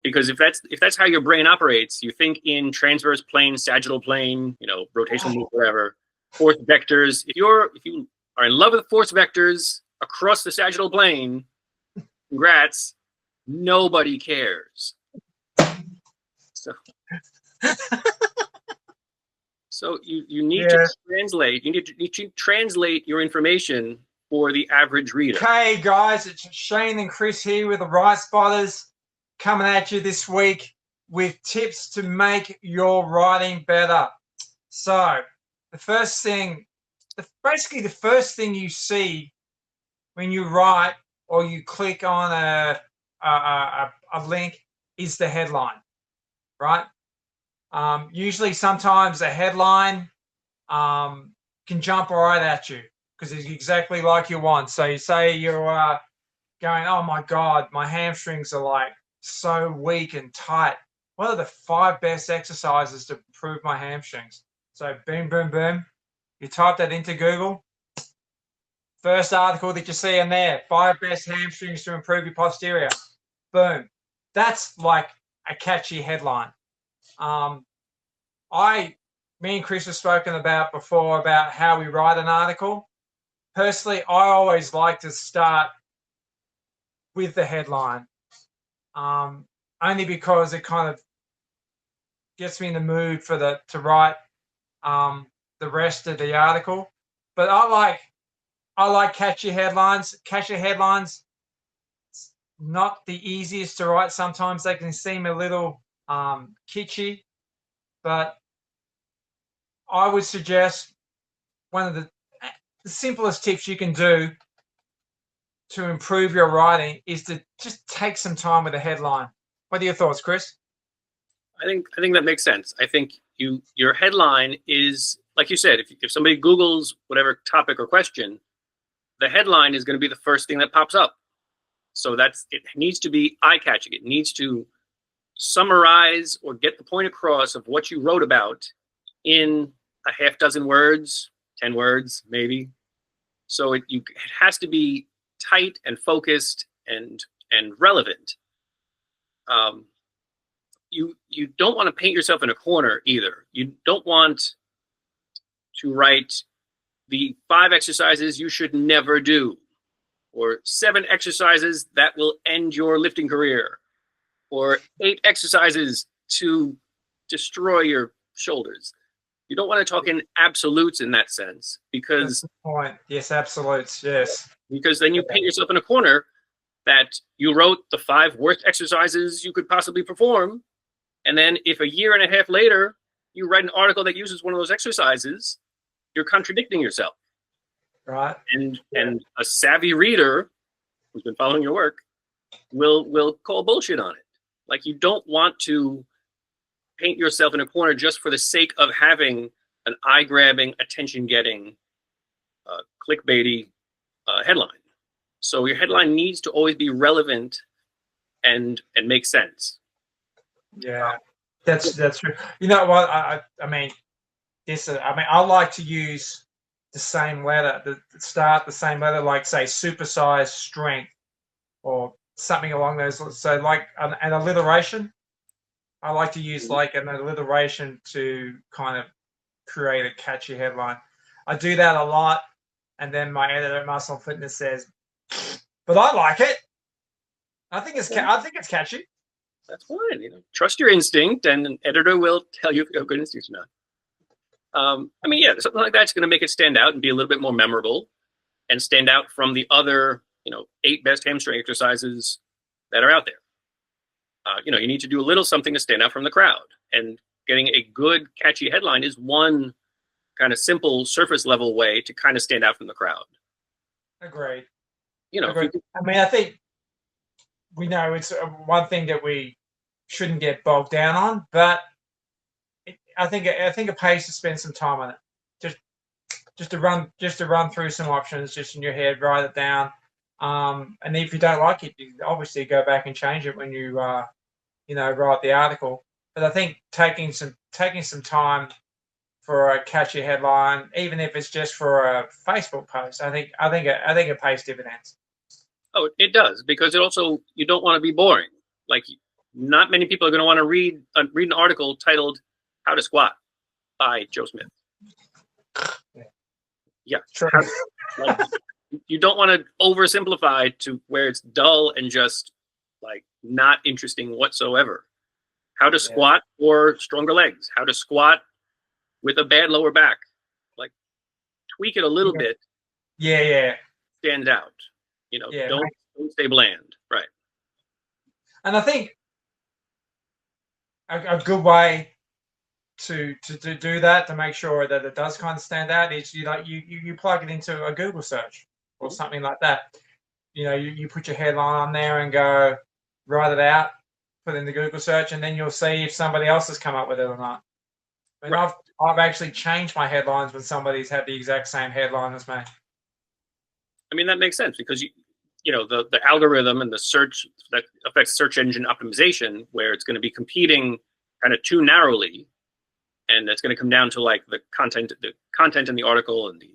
Because if that's how your brain operates, you think in transverse plane, sagittal plane, rotational move, whatever, force vectors. If you are in love with force vectors across the sagittal plane, congrats, nobody cares. So you need to translate. You need to translate your information for the average reader. Okay, guys, it's Shane and Chris here with the Right Spotters, coming at you this week with tips to make your writing better. So the first thing you see when you write or you click on a link is the headline, right? Usually sometimes a headline can jump right at you because it's exactly like you want. So you say you're going, oh my God, my hamstrings are like so weak and tight. What are the 5 best exercises to improve my hamstrings? So boom, boom, boom. You type that into Google. First article that you see in there, 5 best hamstrings to improve your posterior. Boom. That's like a catchy headline. Me and Chris have spoken about before about how we write an article. Personally, I always like to start with the headline, only because it kind of gets me in the mood to write the rest of the article. But I like catchy headlines. Catchy headlines, not the easiest to write. Sometimes they can seem a little kitschy, but I would suggest one of the simplest tips you can do to improve your writing is to just take some time with a headline. What are your thoughts, Chris? I think that makes sense. I think your headline is, like you said, if somebody Googles whatever topic or question, the headline is going to be the first thing that pops up. So it needs to be eye-catching. It needs to summarize or get the point across of what you wrote about in a half dozen words, 10 words, maybe. So it has to be tight and focused and relevant. You don't want to paint yourself in a corner either. You don't want to write the 5 exercises you should never do, or 7 exercises that will end your lifting career, or 8 exercises to destroy your shoulders. You don't want to talk in absolutes in that sense, because that's the point. Yes, absolutes. Yes, because then you paint yourself in a corner that you wrote the 5 worst exercises you could possibly perform, and then if a year and a half later you write an article that uses one of those exercises, you're contradicting yourself. Right. And a savvy reader who's been following your work will call bullshit on it. Like, you don't want to paint yourself in a corner just for the sake of having an eye-grabbing, attention-getting, clickbaity headline. So your headline needs to always be relevant and make sense. Yeah, that's true. You know what? I like to use the same letter, the same letter, like say supersize strength or something along those. So like an alliteration. I like to use like an alliteration to kind of create a catchy headline. I do that a lot, and then my editor at Muscle Fitness says, "But I like it. I think it's catchy." That's fine. Trust your instinct, and an editor will tell you if you have good instincts or not. Something like that's going to make it stand out and be a little bit more memorable, and stand out from the other, 8 best hamstring exercises that are out there. You need to do a little something to stand out from the crowd, and getting a good, catchy headline is one kind of simple, surface level way to kind of stand out from the crowd. Agreed. Agreed. I think we know it's one thing that we shouldn't get bogged down on, but I think it pays to spend some time on it, just to run through some options just in your head, write it down, and if you don't like it, you obviously go back and change it when you write the article. But I think taking some time for a catchy headline, even if it's just for a Facebook post, I think it pays dividends. Oh, it does, because it also, you don't want to be boring. Like, not many people are going to want to read an article titled "How to Squat" by Joe Smith. Yeah, True. like, you don't want to oversimplify to where it's dull and just like not interesting whatsoever. How to squat or stronger legs. How to squat with a bad lower back. Like, tweak it a little bit. Yeah. Stand out. Don't stay bland. Right. And I think a good way to do that, to make sure that it does kind of stand out, is you plug it into a Google search or something like that. You put your headline on there and go write it out, put it in the Google search, and then you'll see if somebody else has come up with it or not. And right. I've actually changed my headlines when somebody's had the exact same headline as me. I mean, that makes sense because the algorithm and the search that affects search engine optimization, where it's going to be competing kind of too narrowly, and it's going to come down to like the content in the article and the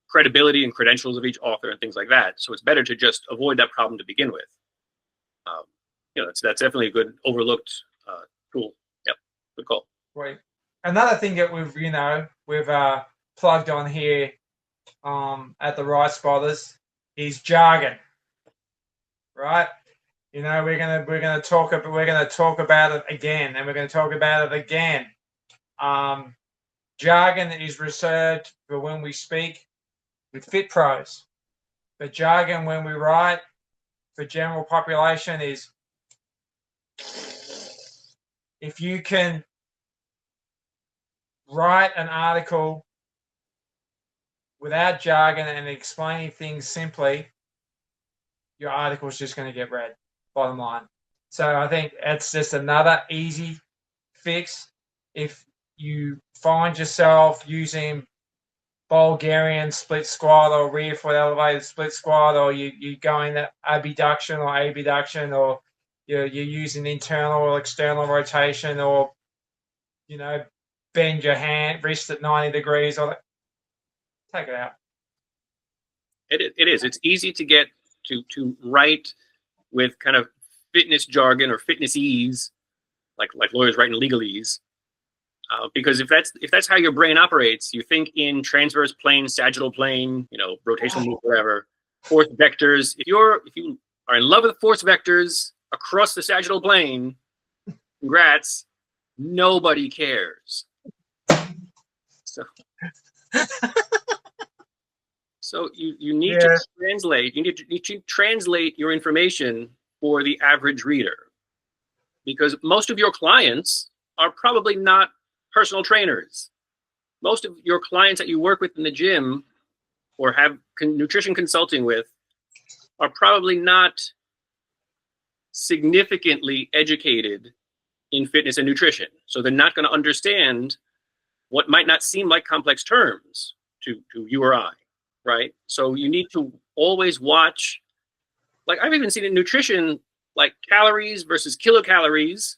credibility and credentials of each author and things like that. So it's better to just avoid that problem to begin with. That's definitely a good overlooked tool. Yep, good call. Right. Another thing that we've plugged on here at the Right Spotters is jargon. Right. We're gonna talk about it again, and we're going to talk about it again. Jargon is reserved for when we speak with fit pros, but jargon when we write for general population is, if you can write an article without jargon and explaining things simply, your article is just going to get read, bottom line. So I think that's just another easy fix. If you find yourself using Bulgarian split squat or rear foot elevated split squat, or you going that abduction or abduction, or you're using internal or external rotation, or bend your wrist at 90 degrees, or take it out. It is. It's easy to get to write with kind of fitness jargon or fitnessese, like lawyers write in legalese. Because if that's how your brain operates, you think in transverse plane, sagittal plane, rotational move, whatever, force vectors. If you are in love with force vectors across the sagittal plane, congrats. Nobody cares. So you need to translate. You need to translate your information for the average reader, because most of your clients are probably not personal trainers. Most of your clients that you work with in the gym or have nutrition consulting with are probably not significantly educated in fitness and nutrition. So they're not going to understand what might not seem like complex terms to you or I, right? So you need to always watch, like I've even seen in nutrition, like calories versus kilocalories.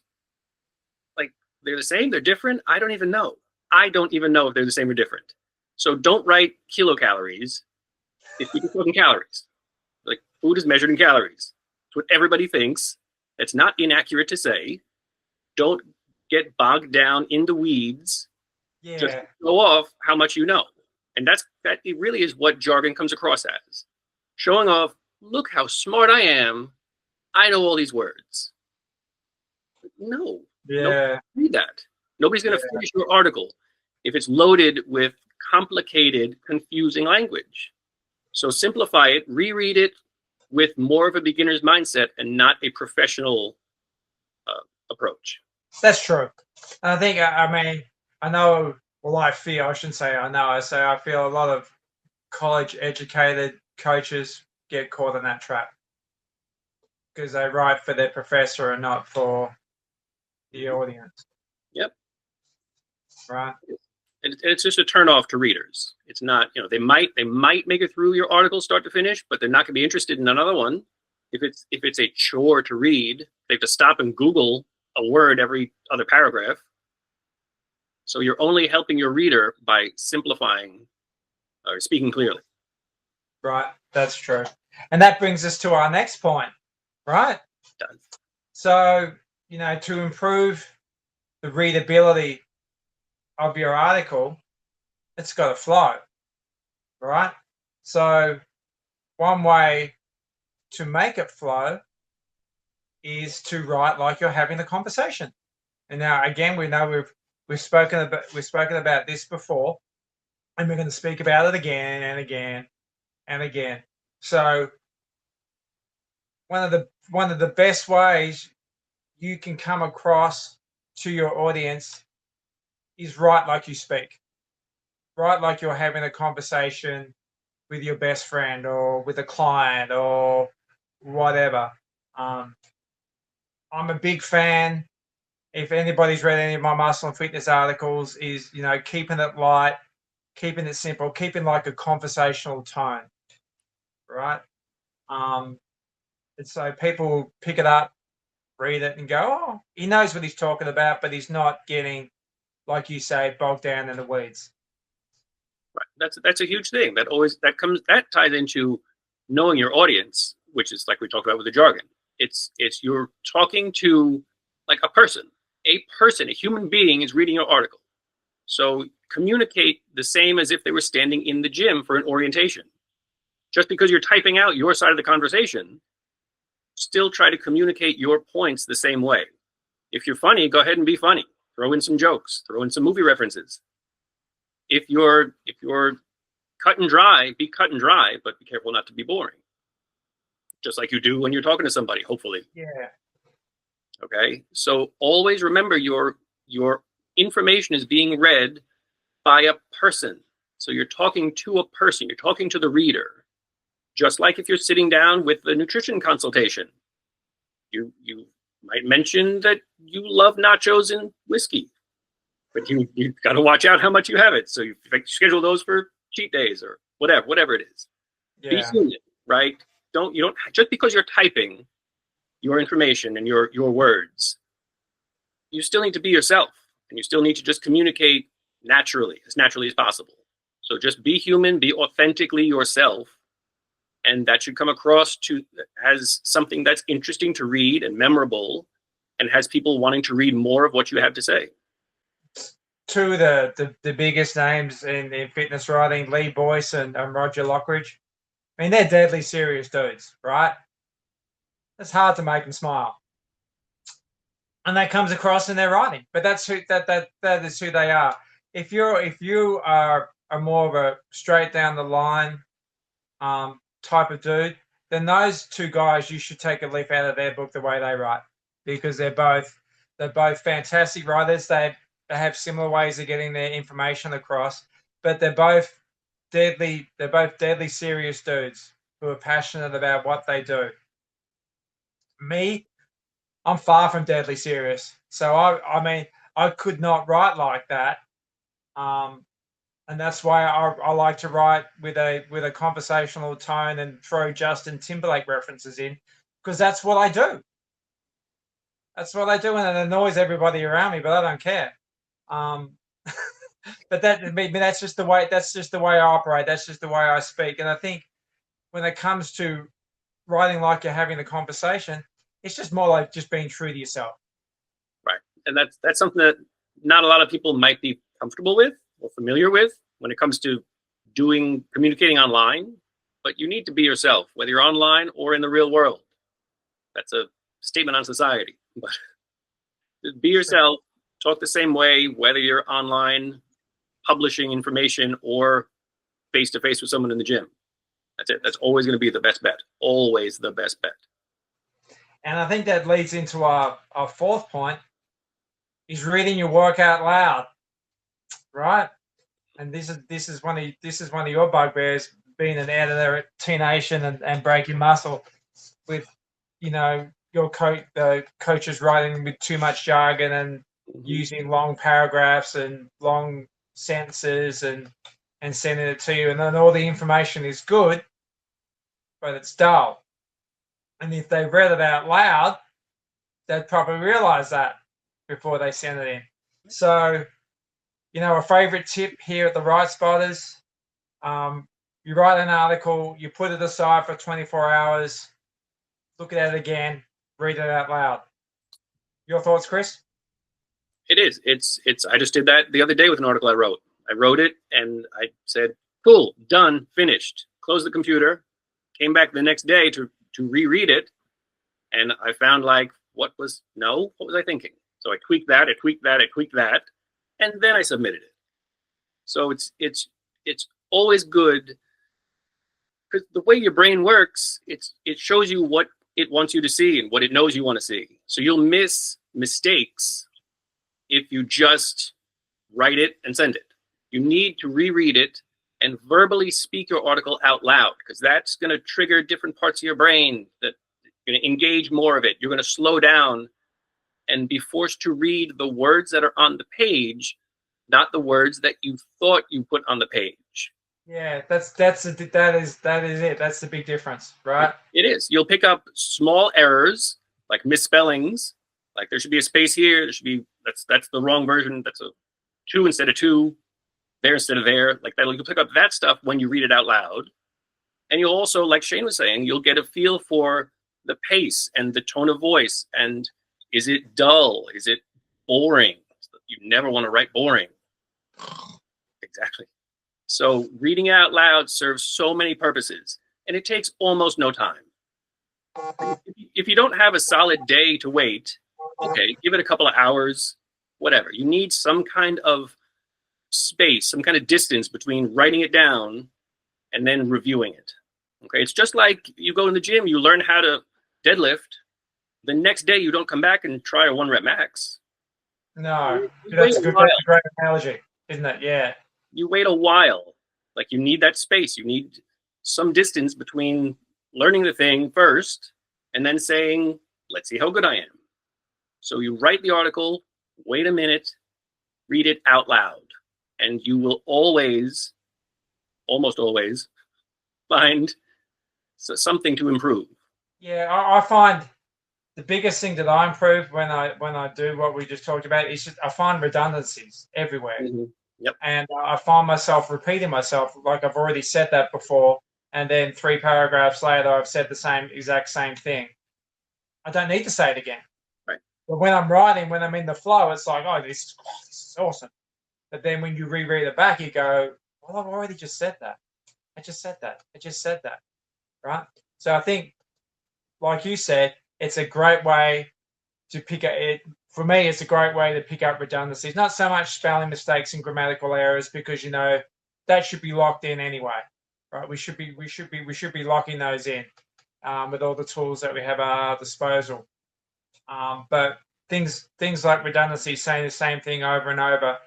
Like they're the same, they're different. I don't even know if they're the same or different. So don't write kilocalories if you're talking calories. Like food is measured in calories. It's what everybody thinks. It's not inaccurate to say. Don't get bogged down in the weeds. Yeah. Just show off how much you know. And that it really is what jargon comes across as. Showing off, look how smart I am. I know all these words. No. Yeah. Read that. Nobody's going to finish your article if it's loaded with complicated, confusing language. So simplify it, reread it with more of a beginner's mindset and not a professional approach. That's true. And I think, I know, well, I shouldn't say I know, I say I feel a lot of college-educated coaches get caught in that trap because they write for their professor and not for the audience. Yep. Right. And it's just a turnoff to readers. It's not, they might make it through your article start to finish, but they're not going to be interested in another one. If it's a chore to read, they have to stop and Google a word every other paragraph. So you're only helping your reader by simplifying or speaking clearly. Right, that's true. And that brings us to our next point, right? Done. So to improve the readability of your article, it's got to flow, right? So one way to make it flow is to write like you're having a conversation. And now, again, we know we've spoken about this before, and we're going to speak about it again and again and again. So one of the best ways you can come across to your audience is write like you speak. Write like you're having a conversation with your best friend or with a client or whatever. I'm a big fan. If anybody's read any of my muscle and fitness articles, is keeping it light, keeping it simple, keeping like a conversational tone, right? And so people pick it up, read it, and go, "Oh, he knows what he's talking about," but he's not getting, like you say, bogged down in the weeds. Right. That's a huge thing. That ties into knowing your audience, which is like we talked about with the jargon. It's you're talking to like a person, a human being is reading your article. So communicate the same as if they were standing in the gym for an orientation. Just because you're typing out your side of the conversation, still try to communicate your points the same way. If you're funny, go ahead and be funny. Throw in some jokes, throw in some movie references. If you're cut and dry, be cut and dry, but be careful not to be boring. Just like you do when you're talking to somebody, hopefully. Yeah. Okay. So always remember your information is being read by a person. So you're talking to a person, you're talking to the reader. Just like if you're sitting down with the nutrition consultation, you might mention that you love nachos and whiskey, but you got to watch out how much you have it. So you schedule those for cheat days or whatever it is. Yeah. Be human, right? You don't just because you're typing your information and your words, you still need to be yourself, and you still need to just communicate as naturally as possible. So just be human, be authentically yourself, and that should come across as something that's interesting to read and memorable, and has people wanting to read more of what you have to say. Two of the biggest names in fitness writing, Lee Boyce and Roger Lockridge. I mean, they're deadly serious dudes, right? It's hard to make them smile, and that comes across in their writing. But that is who they are. If you are more of a straight down the line type of dude, then those two guys, you should take a leaf out of their book the way they write, because they're both fantastic writers. They have similar ways of getting their information across, but they're both deadly serious dudes who are passionate about what they do. Me, I'm far from deadly serious. So I mean, I could not write like that. And that's why I like to write with a conversational tone and throw Justin Timberlake references in, because that's what I do. That's what I do, and it annoys everybody around me, but I don't care. But that's just the way I operate. That's just the way I speak. And I think when it comes to writing like you're having a conversation, it's just more like just being true to yourself. Right. And that's something that not a lot of people might be comfortable with or familiar with when it comes to communicating online, but you need to be yourself, whether you're online or in the real world. That's a statement on society, but be yourself, talk the same way, whether you're online publishing information or face-to-face with someone in the gym. That's it. That's always going to be the best bet. Always the best bet. And I think that leads into our fourth point, is reading your work out loud, right? And this is one of your bugbears, being an editor at T Nation and Breaking Muscle, with the coaches writing with too much jargon and using long paragraphs and long sentences and sending it to you, and then all the information is good, but it's dull. And if they read it out loud, they'd probably realize that before they send it in. So, a favorite tip here at the Right Spotters, you write an article, you put it aside for 24 hours, look at it again, read it out loud. Your thoughts, Chris? It is. It's. I just did that the other day with an article I wrote. I wrote it and I said, "Cool, done, finished." Closed the computer. Came back the next day to reread it, and I found like what was I thinking? So I tweaked that. I tweaked that. I tweaked that, and then I submitted it. So it's always good because the way your brain works, it shows you what it wants you to see and what it knows you want to see. So you'll miss mistakes if you just write it and send it. You need to reread it and verbally speak your article out loud, because that's going to trigger different parts of your brain that are going to engage more of it. You're going to slow down and be forced to read the words that are on the page, not the words that you thought you put on the page. Yeah, that is it. That's the big difference, right? It is. You'll pick up small errors like misspellings. Like there should be a space here. There should be that's the wrong version. That's a 2 instead of 2. There instead of there. Like that, you'll pick up that stuff when you read it out loud. And you'll also, like Shane was saying, you'll get a feel for the pace and the tone of voice. And is it dull? Is it boring? You never want to write boring. Exactly. So reading out loud serves so many purposes, and it takes almost no time. If you don't have a solid day to wait, okay, give it a couple of hours, whatever. You need some kind of space, some kind of distance between writing it down and then reviewing it. Okay, it's just like you go in the gym, you learn how to deadlift. The next day, you don't come back and try a 1 rep max. No, that's a great analogy, isn't it? Yeah. You wait a while. Like you need that space. You need some distance between learning the thing first and then saying, let's see how good I am. So you write the article, wait a minute, read it out loud, and you will always, almost always, find something to improve. Yeah, I find the biggest thing that I improve when I do what we just talked about is I find redundancies everywhere. Mm-hmm. Yep. And I find myself repeating myself, like I've already said that before, and then 3 paragraphs later, I've said the exact same thing. I don't need to say it again. Right. But when I'm writing, when I'm in the flow, it's like, oh, this is awesome. But then when you reread it back, you go, well, I've already just said that. I just said that. Right? So I think, like you said, it's a great way to pick it. For me, it's a great way to pick up redundancies. Not so much spelling mistakes and grammatical errors, because that should be locked in anyway, right? We should be locking those in with all the tools that we have at our disposal. But things like redundancy, saying the same thing over and over,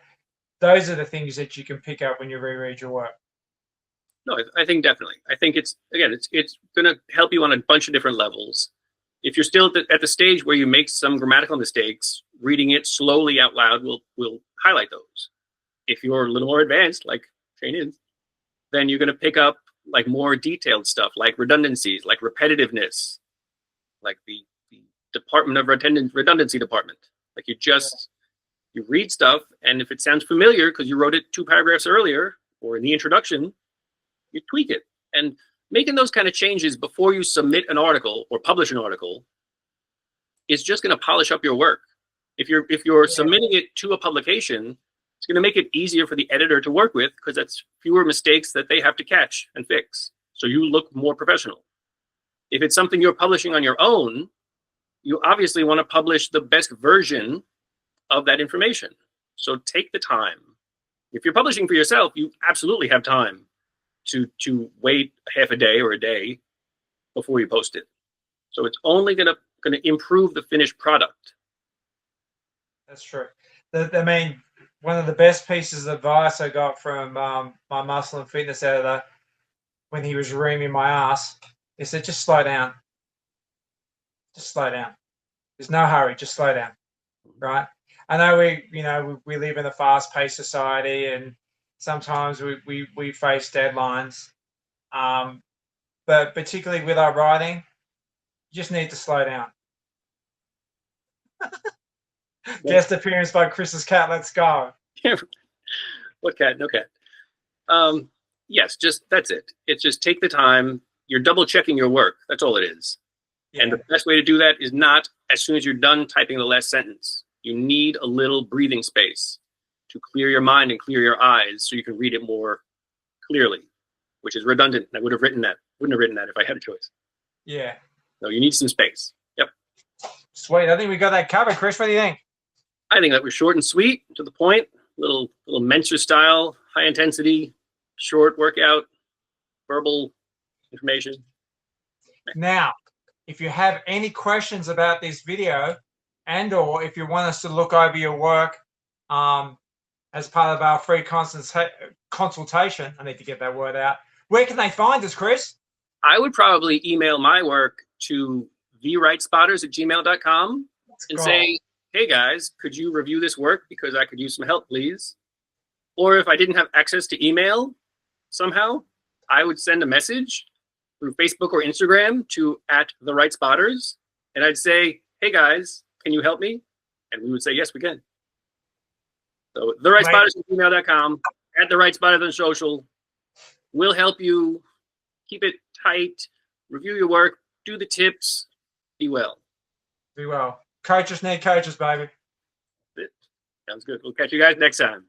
those are the things that you can pick up when you reread your work. No, I think definitely. I think it's going to help you on a bunch of different levels. If you're still at the stage where you make some grammatical mistakes, reading it slowly out loud will highlight those. If you're a little more advanced, like Shane is, then you're going to pick up like more detailed stuff, like redundancies, like repetitiveness, like the Department of Redundancy Department. Like you read stuff, and if it sounds familiar because you wrote it 2 paragraphs earlier or in the introduction, you tweak it. And making those kind of changes before you submit an article or publish an article is just going to polish up your work. If you're submitting it to a publication, it's going to make it easier for the editor to work with, because that's fewer mistakes that they have to catch and fix. So you look more professional. If it's something you're publishing on your own, you obviously want to publish the best version of that information. So take the time. If you're publishing for yourself, you absolutely have time to wait half a day or a day before you post it. So it's only going to improve the finished product. That's true. I mean, one of the best pieces of advice I got from my muscle and fitness editor when he was reaming my ass, he said, just slow down. Just slow down. There's no hurry. Just slow down. Right? I know we live in a fast-paced society, and sometimes we face deadlines. But particularly with our writing, you just need to slow down. Guest appearance by Chris's cat. Let's go. What cat? No cat. Yes, that's it. It's just take the time. You're double checking your work. That's all it is. Yeah. And the best way to do that is not as soon as you're done typing the last sentence. You need a little breathing space to clear your mind and clear your eyes so you can read it more clearly, which is redundant. I would have written that. Wouldn't have written that if I had a choice. Yeah. No, you need some space. Yep. Sweet. I think we got that covered. Chris, what do you think? I think that was short and sweet, to the point. Little Mensa style, high intensity, short workout, verbal information. Now, if you have any questions about this video, and or if you want us to look over your work as part of our free consultation, I need to get that word out. Where can they find us, Chris? I would probably email my work to therightspotters@gmail.com and say, hey guys, could you review this work because I could use some help, please? Or if I didn't have access to email somehow, I would send a message through Facebook or Instagram to @therightspotters, and I'd say, hey guys, can you help me? And we would say, yes, we can. So therightspotters@gmail.com, @therightspotters on social. We'll help you keep it tight, review your work, do the tips, be well. Be well. Coaches need coaches, baby. Sounds good. We'll catch you guys next time.